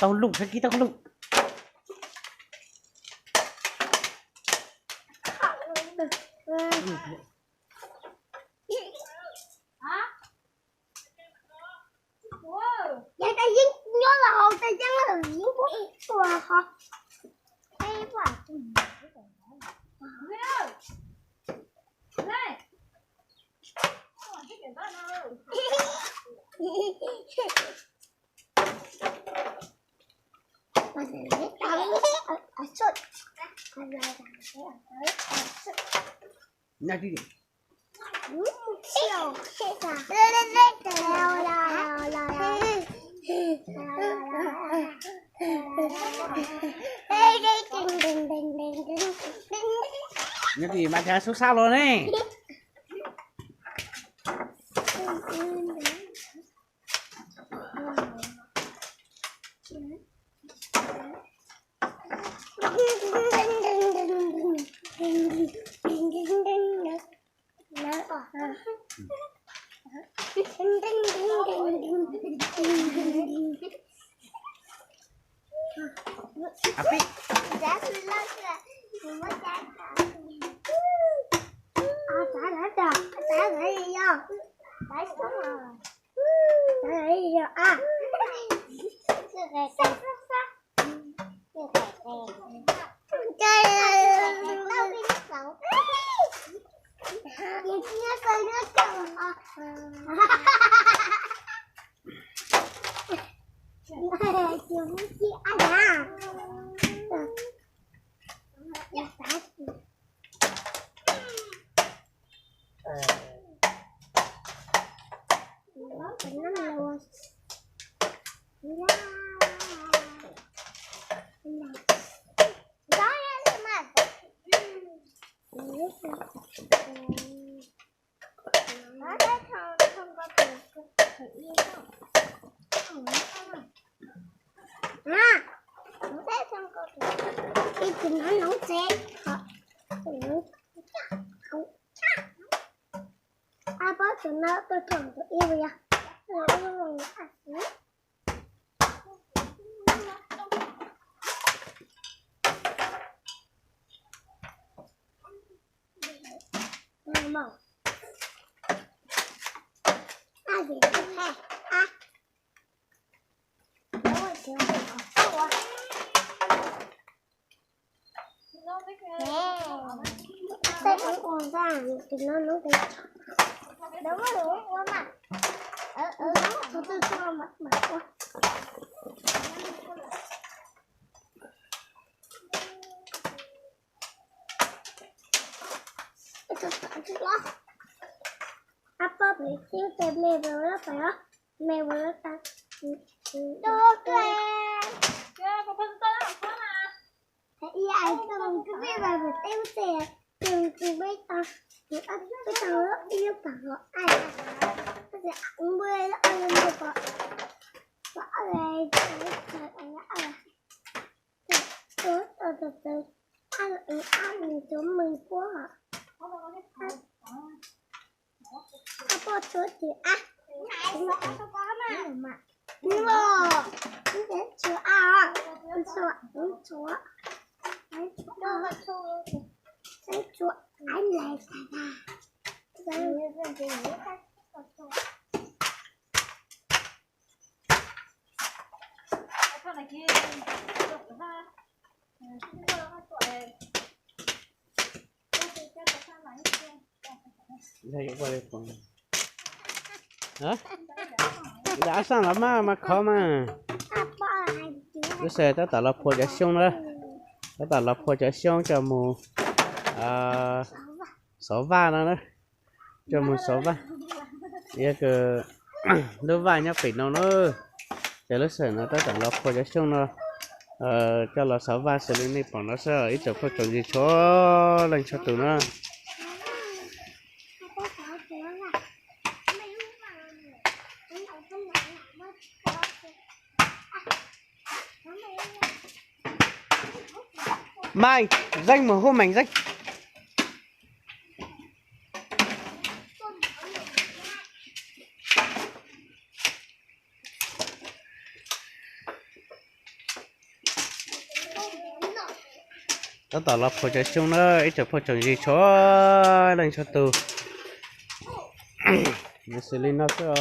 Tao lụng cái kia tao lụng. Vậy ta dính nhớ là hồ ta dính là dính của hả? Ê quá. Nhà đi. Nhà đi mà cha số sao rồi này. Api. Nó tôi thường tôi yêu ya. Màu. Gì thế? Ôi trời ơi. Đây cũng còn ra thì nó cái đúng rồi quá mặt từ từ cho mặt quá đó apa berarti table berapa ya mewah tak oke ya papa sudah apa nah iya itu mungkin berapa tahu saya yang kita kita yêu cầu ai thì ăn bươi nó ăn được có này trời ăn ăn từ ăn chúng mình quá hả có chỗ thì ăn mà nhưng mà đến chỗ ăn chỗ anh lại Con này kia được ha. Chúng tôi nó tuổi. đây cũng qua đây còn hả đã sang lắm mà khó mà cái xe tới tao là phô cho xong đó tới tao là phô cho xong cho mù sáu va nữa cho mù sáu va giờ cái đứa vai nhá bị nó cho nó sợ nó tới tao là phô cho xong nó cho là sáu va xử lý này bọn nó sẽ ít chỗ phô trồng gì cho lên cho tụi nó mai danh mà hôm mảnh danh đó tỏ là phô cho chung nó ít chỗ phô trồng gì cho lên cho tụi nó xử lý nó cho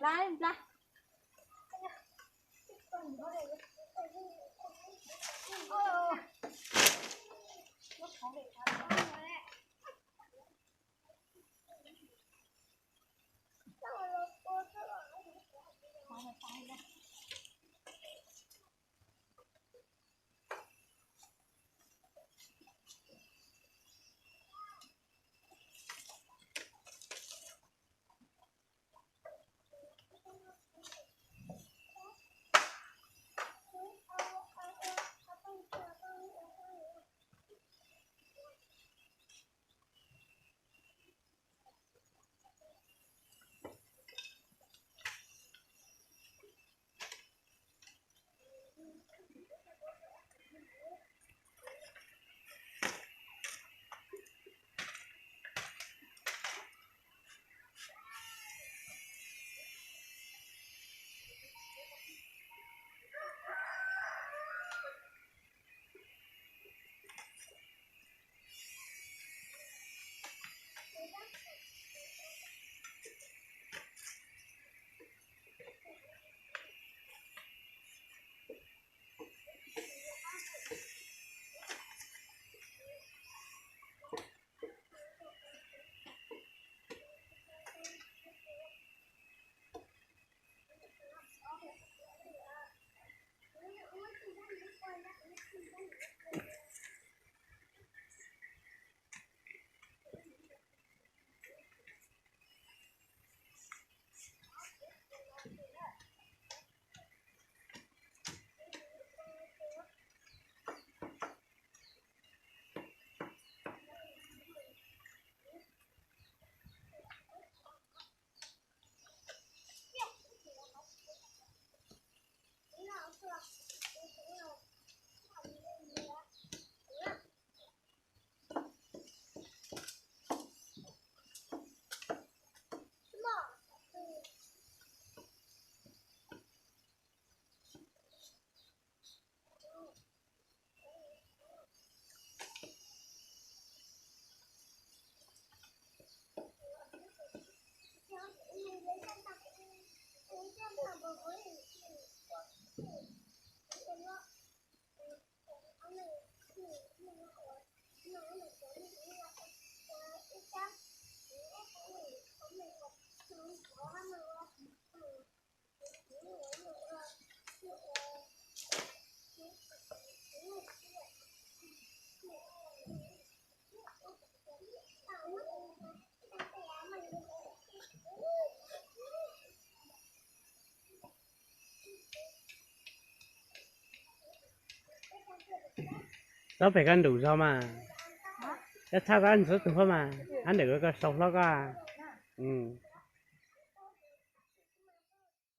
Lại lại. nó phải ăn đủ rau mà cái thao ăn số từ hôm mà ăn để có sọc nó cả ừ